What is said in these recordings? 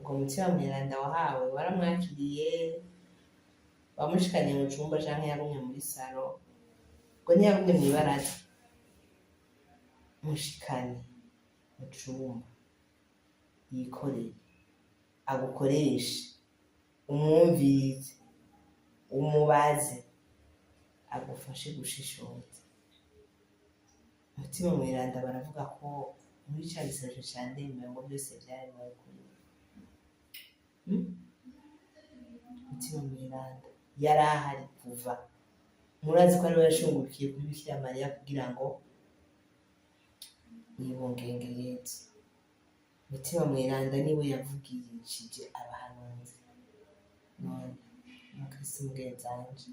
ubwo mutima mweranda wahawe waramwakiriye, wamushikanye mu cumba canke yagumye muri saro, ubwo ntiyagumye mw'ibaraza, mushikane mu cumba yikoreye, agukoreshe, umwumvirize, umubaze, agufashe gushishoza. Mutima mweranda baravuga ko muri ca gisabisho ca ndemeye ngo byose vyaremewe kuri we. Mutima mweranda yari ahari kuva, murazi ko ariwe yashungurukiye kuri Bikira Mariya kugira ngo yibungenge Yezu. Mutima mweranda niwe yavugishije abahanuzi. None mukristo mugenzanje,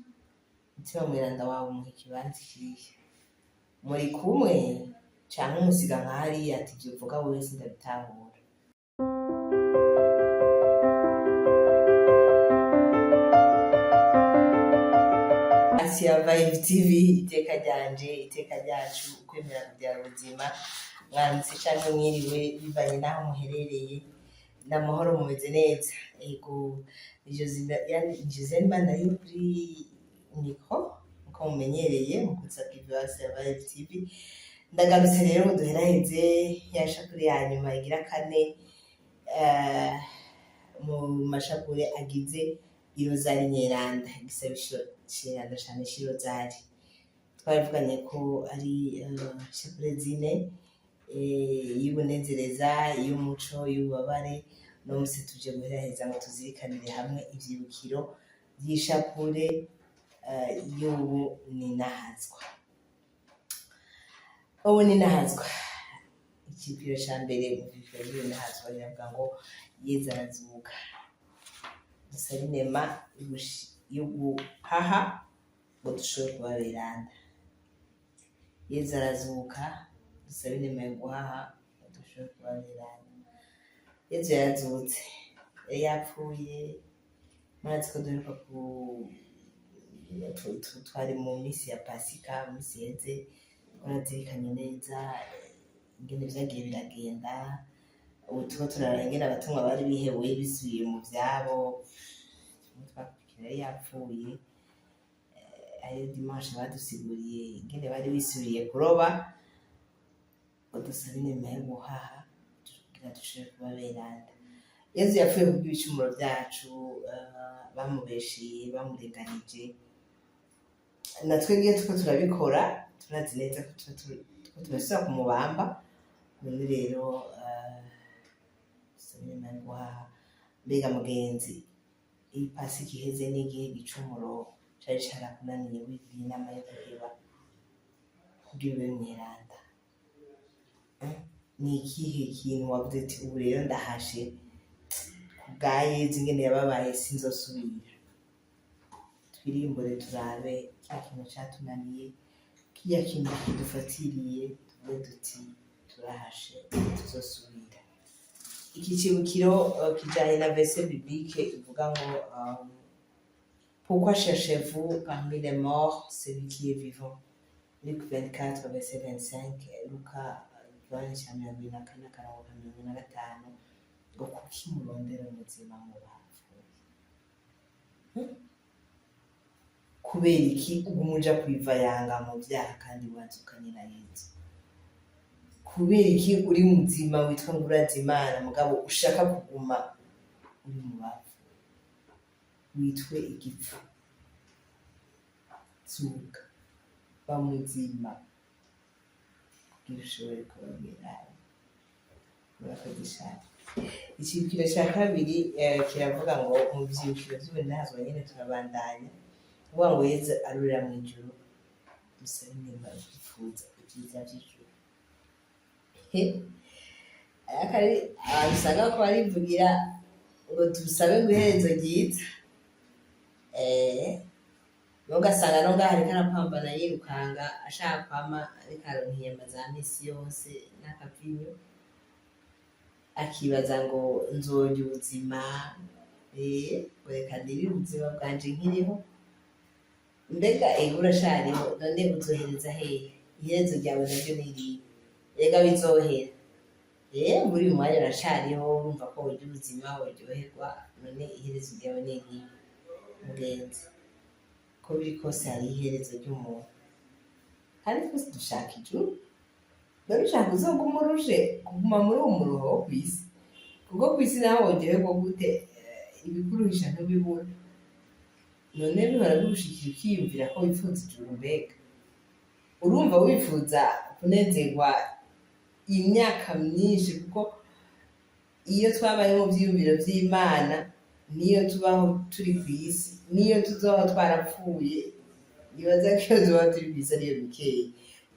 mutima mweranda wawe umuha ikibanza kirihe? Muri kumwe canke umusiga nka hariya ati ivyo uvuga wewe sindabitahura? ya Vibe TV, iteka ryanje, iteka ryacu, ukwemera kubyara ubuzima. Mwanditse canke mwiriwe bivanye naho muherereye, n'amahoro mumeze neza. Ego Giselle Mbandari kuri mikro uko mumenyereye mu kuzagira ya Vibe TV. Ndagarutse rero duheraheze yashakuri ya nyuma igira kane mu mashakure agize irozari nyeranda, igisabisho cyeranda cyane cy'irozari. Twavuganye ko ari shakure zine, y'ubunezereza, y'umuco, y'ububabare. No musi tuje guheraheza ngo tuzirikanire hamwe ivyibukiro by'ishakure y'ubu ninahazwa. Ubu ninahazwa ikipiro ca mbere mu vyiciro by'inahazwa biravuga ngo Yezu arazuka. Dusaba inema yo guhaha ngo dushobore kuba beranda. Yezu arazuka, dusaba inema yo guhaha ngo dushobore kuba beranda. Yezu yarazutse, yari yapfuye. Murazi ko duheruka twari mu misi ya Pasika, misi yeze turazirikanye neza ingene vyagiye biragenda. Ubu turiko turaraba ingene abatumwa bari bihebuye bisubiye mu vyabo. Twakurikira yari yapfuye, ariyo dimanche badusiguriye ingene bari bisubiye kuroba. Ngo dusabe inema yo guhaha kugira dushobore kuba beranda. Yezu yapfuye kubw'ibicumuro vyacu, bamubesheye, bamurenganije. Natwebwe turiko turabikora turazi neza ko turasubira kumubamba. None rero dusabe inema yo guhaha. Mbega mugenzi, iyi Pasika iheze n'igihe igicumuro cari carakunaniye wigiriye inama yo guheba kugira ube mweranda? Ni ikihe kintu wavuze ati ubu rero ndahashe kubwa Yezu ingene yababaye sinzosubira? Twirimbure turabe kya kintu catunaniye, kiya kintu kidufatiriye, tuvuge duti turahashe tuzosubira. Iki cibukiro kijanye na verset biblique ivuga ngo pourquoi cherchez-vous parmi les morts celui qui est vivant? Luc 24 verset 25, Luka 24:45, ngo kuki murondera ubuzima mu bapfuye? Kubera iki uguma uja kwivayanga mu vyaha kandi wazukanye na Yezu? Kubera iki uri muzima witwa ngo urazi Imana mugabo ushaka kuguma uri mu bapfuye? Witwe igipfu. Zuka, ba muzima kugira ushobore kuba beranda. Murakoze cane. Icibukiro ca kabiri kiravuga ngo mu vyibukiro vy'ubunazwa nyene turabandanya kuvuga ngo Yezu arurira mw'ijuru, dusabe inema yo kwifuza ivyiza vy'ijuru. Abantu usanga ko barivugira ngo dusabe ngo iherezo ryiza. Ugasanga no ngaho ariko arapambana yirukanga ashaka kwama ariko aronka ihema za misi yose n'akavinyo, akibaza ngo nzorya ubuzima, reka ndire ubuzima bwanje nkiriho. Mbega urashariho, none uzohereza hehe? Iherezo ryawe naryo nirihe? Ega bizohera. muri uyu mwanya uracariho urumva ko urya ubuzima uryoherwa, none iherezo ryawe ni irihe mugenzi? Ko biri kose hari iherezo ry'umuntu, kandi twese dushaka ijuru. None ushaka uzoguma uruje kuguma muri uwo muruho wo kw'isi? Kuko kw'isi naho woryoherwa gute? Ibikuruhisha ntubibura. None bihora bigushikira ukiyumvira ko wifuza ijuru mbega? Urumva wifuza kunezerwa imyaka myinshi, kuko iyo twabaye mu byiyumviro by'Imana niyo tubaho turi ku isi, niyo tuzoba twarapfuye, nibaza ko iyo tuzoba turi ku isi ariyo mikeya.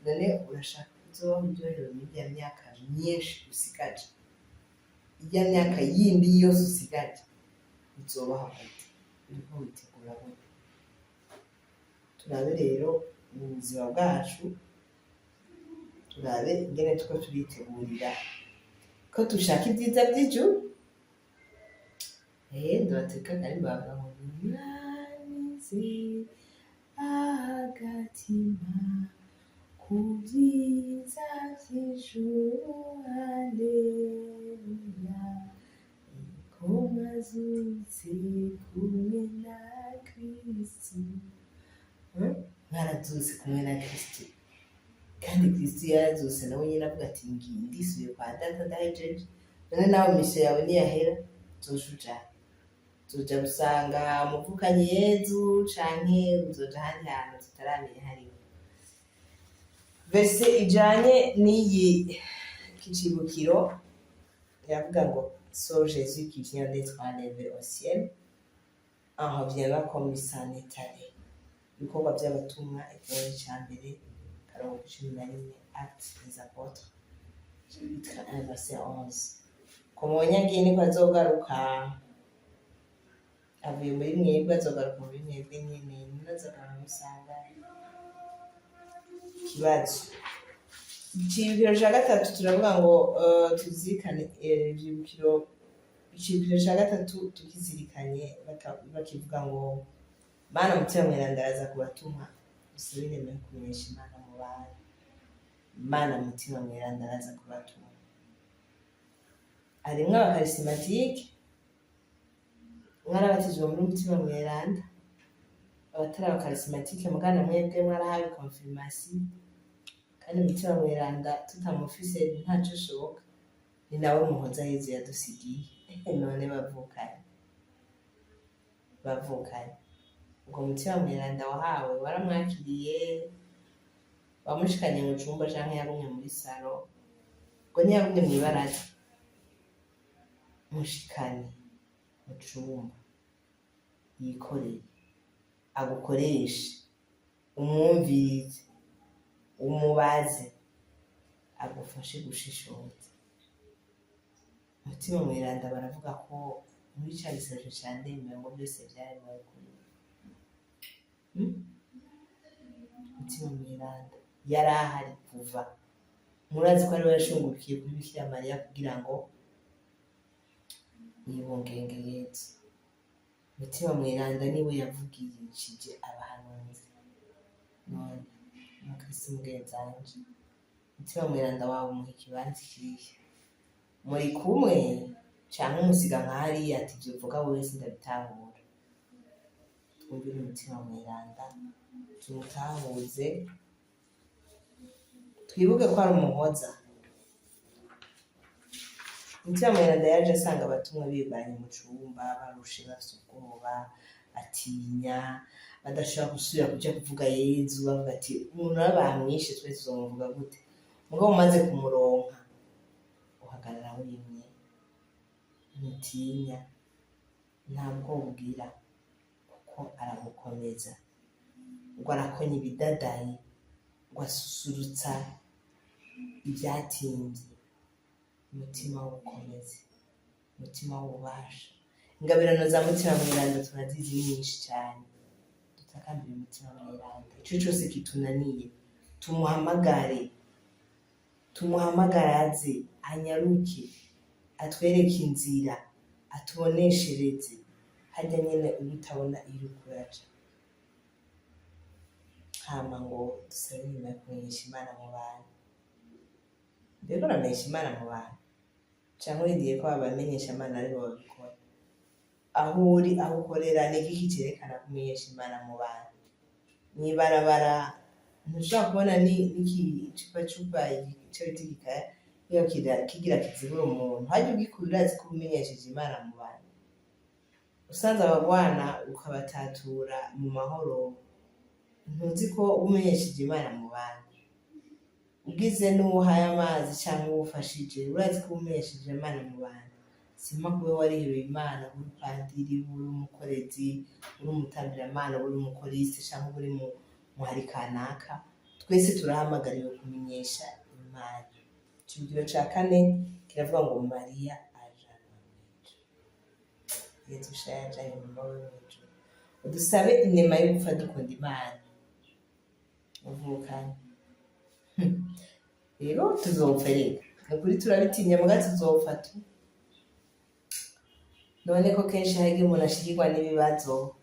None urashaka kuzobaho uryohewe muri ya myaka myinshi usigaje? Irya myaka yindi yose usigaje uzobaho gute? Uriko witegura gute? Turabe rero mu buzima bwacu, turabe ingene tuko turitegurira ko dushaka ibyiza by'ijuru. Ndabateka kandi bavuga ngo nanizi agatima ku byiza by'ijuru, haleluya, ko mwazutse kumwe na Kristo. Mwarazutse kumwe na Kristo, kandi Kristo yarazutse nawe nyine avuga ati ngiye ndisubiye kwa data ndahejeje. None nawe misiyo yawe niyahera uzoja uzoja gusanga muvukanye Yezu canke uzoja ahandi hantu tutaramenya hariho. Verse ijanye n'iyi kicibukiro iravuga ngo so Jésus qui vient d'être enlevé au ciel en reviendra comme il s'en est allé. Ibikorwa by'abatumwa igice cya mbere karongo 11 Actes des Apôtres chapitre 1 verset 11. Kumonya ngini ko azogaruka avuye muri mwebwe, azogaruka muri mwebwe nyine, munazogaruka musanga. Ikibazo icibukiro ca gatatu turavuga ngo tuzirikane icibukiro ca gatatu tukizirikanye, bakivuga ngo Mana mutima mweranda araza kubatuma dusabe inema yo kumenyesha Imana mu bantu. Mana mutima mweranda araza kubatuma. Harimwo abakarismatike mwarabatijwe muri mutima mweranda, abatari abakarismatike mugana mwebwe mwarahawe confirmation, kandi mutima mweranda tutamufise ntaco shoboka. Ni nawe muhoza Yezu yadusigiye. None bavukanye ubwo mutima mweranda wahawe waramwakiriye, wamushikanye mu cumba canke yagumye muri salo? Ubwo ntiyagumye mw'ibaraza, mushikane mu cumba yikoreye, agukoreshe, umwumvirize, umubaze, agufashe gushishoza. Mutima mweranda baravuga ko muri ca gisabisho ca ndemeye ngo byose vyaremewe kuri mutima mweranda yari ahari kuva. Murazi ko ariwe yashungurukiye kuri Bikira Mariya kugira ngo yibungenge Yezu. Mutima mweranda niwe yavugishije abahanuzi. None mukristo mugenzanje, mutima mweranda wawe umuha ikibanza ikihe? Muri kumwe canke umusiga nka hariya ati ivyo uvuga wese ndabitahura? Twumvire umutima mweranda, tumutahuze, twibuke ko ari umuhoza. Umutima mweranda yaje asanga abatumwa bibanye mu cumba barushe, bafise ubwoba, atinya, badashobora gusubira kuja kuvuga Yezu, bavuga ati umuntu bamwishe twese tuzomuvuga gute? Mugabo umaze kumuronka uhagarara wimye, ntutinya, nta bwoba ugira, kuko aragukomeza. Ngo arakonya ibidadaye, ngo asusurutsa ibyatinvye. Umutima w'ubukomezi, umutima w'ububasha. Ingabirano za mutima mweranda turazizi nyinshi cyane. Dutakambire umutima mweranda, ico cose kitunaniye tumuhamagare aze, anyaruke, atwereke inzira, atuboneshereze harya nyene ubitabona iyo kuraja. Hama ngo dusabe inema yo kumenyesha Imana mu bantu. Mbega uramenyesha Imana mu bantu? canke urindiye ko abamenyeshamana aribo babikora? Aho uri, aho ukorera, ni iki cerekana ko umumenyeshamana mu bantu? Mw'ibarabara ntushobora kubona n'igicupacupa ico bita igikaya iyo kigira kizibura umuntu, harya ugikuye urazi ko umenyesheje Imana mu bantu? Usanze abagwana ukabatatura mu mahoro, ntuzi ko umenyesheje Imana mu bantu? Ugize n'uwuhaye amazi canke uwufashije, urazi ko umenyesheje Imana mu bantu? Simpa kuba warihebeye Imana, uri padiri, uri umukorezi, uri umutambiramana, uri umukoriste canke uri muhari kanaka, twese turahamagariwe kumenyesha Imana. Icigiro ca kane kiravuga ngo Mariya ajanwa mw'ijuru. Yezu sha yajanye mama we mw'ijuru. Udusabe inema yo gupfa dukunda Imana. Muvukanye. Rero tuzopfa reka. Nukuri turabitinya muga tuzopfa tu. None ko kenshi hari umuntu ashikirwa n'ibibazo.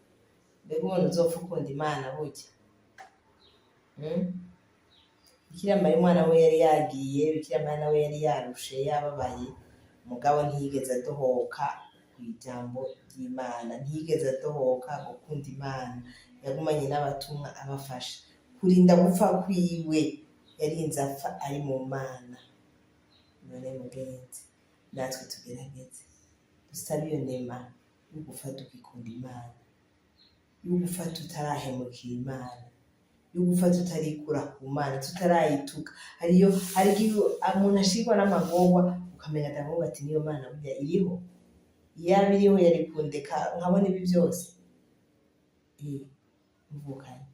Mbega umuntu uzopfa ukunda Imana burya? Bikira Mariya umwana we yari yagiye, Bikira Mariya we yari yarushe yababaye, mugabo ntiyigeze adohoka kw'ijambo ry'Imana, ntiyigeze adohoka gukunda Imana, yagumanye n'abatumwa abafasha. Kurinda gupfa kwiwe yarinze apfa ari mu Mana. None mugenzi, natwe tugerageze dusabe iyo nema yo gupfa tukikunda Imana, yo gupfa tutarahemukira Imana, yo gupfa tutarikura ku Mana, tutarayituka. hari igihe umuntu ashirwa n'amagorwa ukamenya atavuga ati niyo Mana burya iriho, yaba iriho yari kundeka nkabona ibi byose. Mvukanye,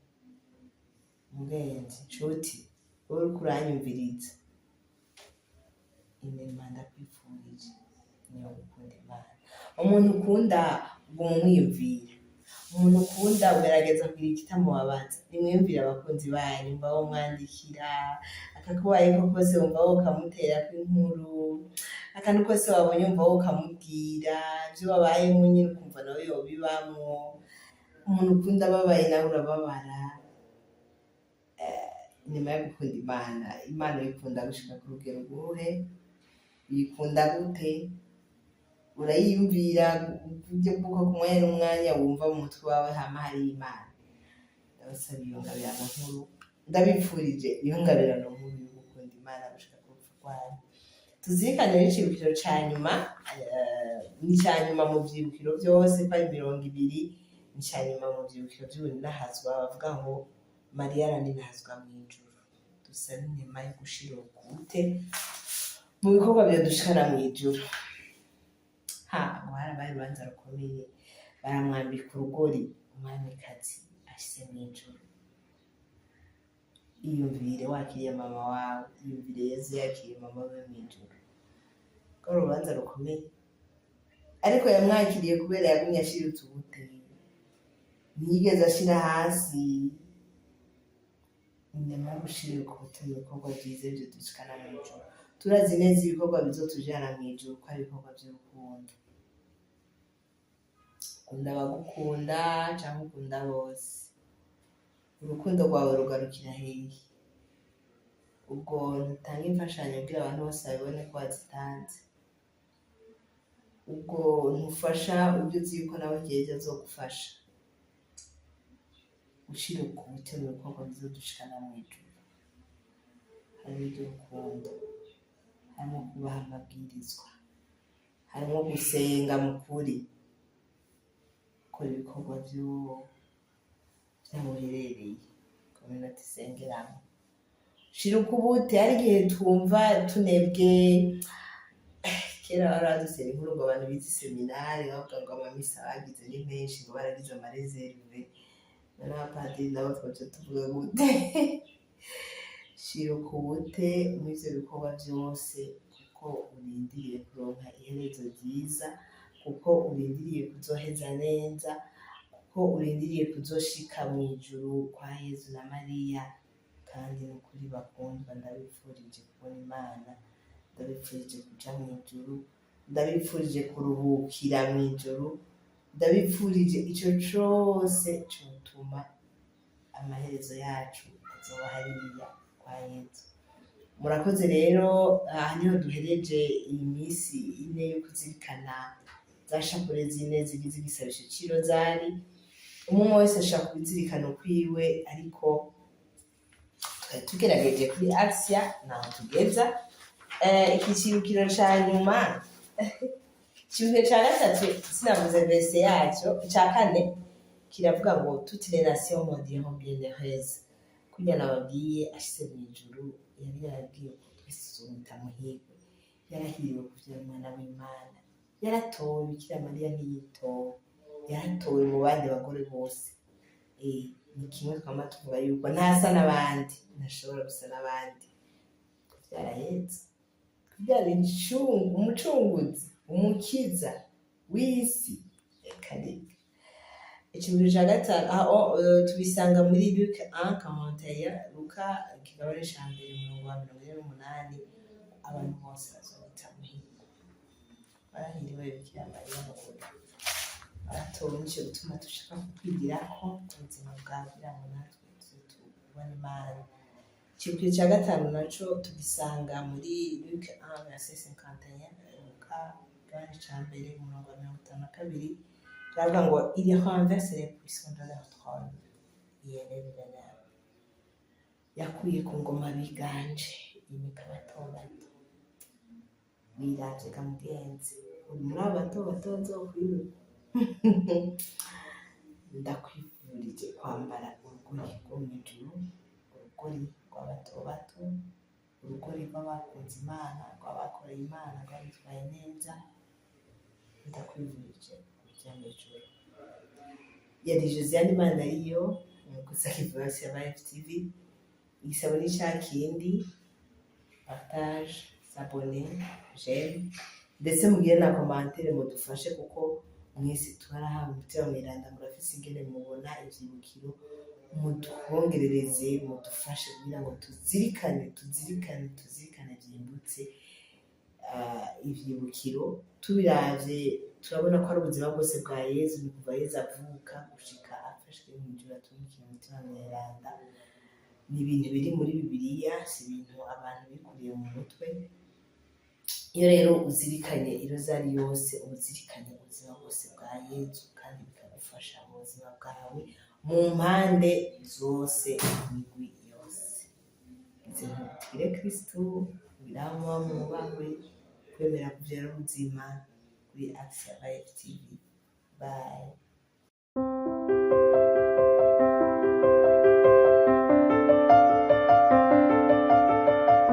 mugenzi, nshuti, wowe uriko uranyumviriza, inema ndakwifurije niyo gukunda Imana. Umuntu ukunda uguma umwiyumvira, umuntu ukunda ugerageza kugira ikitamubabaza. Nimwiyumvire abakunzi banyu, umva womwandikira, akakubayeko kose wumva wokamuterako inkuru, akantu kose wabonye wumva wokamubwira, ivyo wabayemwo nyene ukumva nawe yobibamwo. Umuntu ukunda ababaye nawe urababara. Inema yo gukunda Imana, Imana uyikunda gushika ku rugero uruhe? Uyikunda gute? Urayiyumvira uburyo bw'uko ku mwanya n'umwanya wumva mu mutwe wawe hama hari Imana. Ndabasaba iyo ngabirano nkuru, ndabipfurije iyo ngabirano nkuru yo gukunda Imana gushika ku rupfu rwanyu. Tuzirikane n'icibukiro ca nyuma, ni ica nyuma mu vyibukiro vyose ko ari 200, ni ica nyuma mu vyibukiro vy'ubuninahazwa bavuga ngo Mariya araninahazwa mw'ijuru. Dusabe inema yo gushira ubute mu bikorwa vyodushikana mw'ijuru. Ngo harabaye urubanza rukomeye, baramwambika urugori umwamikazi ashitse mw'ijuru. Iyumvire wakiriye mama wawe, iyumvire Yezu yakiriye mama we mw'ijuru. Rwari urubanza rukomeye, ariko yamwakiriye kubera yagumye ashiritse ubute, ntiyigeze ashira hasi. Inema yo gushira ubute mu bikorwa vyiza vyodushikana mw'ijuru. Turazi neza ibikorwa bizotujana mw'ijuru ko ari ibikorwa vy'urukundo. Ukunda abagukunda canke ukunda bose, urukundo rwawe rugarukira hehe? Ubwo ntutanga imfashanyo kugira abantu bose babibone ko wazitanze? Ubwo ntufasha ivyo uzi yuko nawe igihe azogufasha? Gushira ubute mu bikorwa bizodushikana mw'ijuru harimwo ivy'urukundo, harimwo kubaha amabwirizwa, harimwo gusenga mu kuri, gukora ibikorwa vy'aho uherereye, community isengeramwo. Shira ubute. Hari igihe twumva tunebwe. Kera baradusera inkuru ngo abantu bize iseminari bavuga ngo amamisa bagize ni menshi, ngo baragize amareserve. None abapadiri nabo twaca tuvuga gute? Shira ubute muri ivyo bikorwa vyose, kuko urindiriye kuronka iherezo ryiza, kuko urindiriye kuzoheza neza, kuko urindiriye kuzoshika mw'ijuru kwa Yezu na Mariya. Kandi nukuri bakundwa, ndabipfurije kubona Imana, ndabipfurije kuja mw'ijuru, ndabipfurije kuruhukira mw'ijuru, ndabipfurije ico cose cotuma amaherezo yacu azoba hariya kwa Yezu. murakoze rero. Aha niho duhereje iyi minsi ine yo kuzirikana za shapure zine zigize igisabisho c'irozari. Umwe wese ashaka kubizirikana ukwiwe, ariko twari tugerageje kuri Asia naho tugeza. Iki cibukiro ca nyuma icibukiro ca gatatu sinavuze verse yaco, ica kane kiravuga ngo toutes les nations mondiront bienheureuses. Kurya nababwiye ashitse mw'ijuru yari yarabwiye ko twese tuzomwita muhirwe, yarahiriwe kuvyara umwana w'Imana, yaratowe. Bikira Mariya ntiyitowe, yaratowe mu bandi bagore bose. Ni kimwe twama tuvuga yuko ntasa n'abandi, ntashobora gusa n'abandi. Kuvyara Yezu, kuvyara umucunguzi, umukiza w'isi. Reka reka icibukiro ca gatanu aho tubisanga muri Luke 1:41, Luka ikigabane ca mbere 48. Abantu bose bazomwita muhirwe, barahiriwe Bikira Mariya mukuru, baratowe. Nico gituma dushaka kukwigirako ubuzima bwawe kugira ngo natwe tubone Imana. Icibukiro ca gatanu naco tugisanga muri Luke 1:51, Luka ikigabane ca mbere 52. Baravuga ngo il renverse les puissants de leur trône, yelève les leurs. Yakuye ku ngoma biganje, yimika bato bato. Biravye ga mugenzi, uri muri abo bato bato bazokwiruka. Ndakwifurije kwambara urugori rwo mw'ijuru, urugori rw'abato bato, urugori rw'abakunze Imana, rw'abakoreye Imana, rwabitwaye neza. Ndakwifurije kuja mw'ijuru. Yari Josiane Manariyo, gusa kivuga ya Live TV. Igisabo ni ca kindi, partage, s'abonner, j'aime, ndetse mugire na commentaire mudufashe, kuko mwese twarahawe umutima mweranda, murafise ingene mubona ivyibukiro. Mutwongerereze, mudufashe kugira ngo tuzirikane vyimbutse ivyibukiro. Tubiravye turabona ko ari ubuzima bwose bwa Yezu, ni kuva Yezu avuka gushika afashwe mw'ijuru atumikira umutima mweranda. Ni ibintu biri muri Bibiliya, si ibintu abantu bikuriye mu mutwe. Iyo rero uzirikanye irozari yose, uzirikanye ubuzima bwose bwa Yezu, kandi bikagufasha mu buzima bwawe mu mpande zose, imigwi yose. Tugire Kristu, birangwa mu bangwe, kwemera kuvyara ubuzima kuri Asia Live TV. Bye.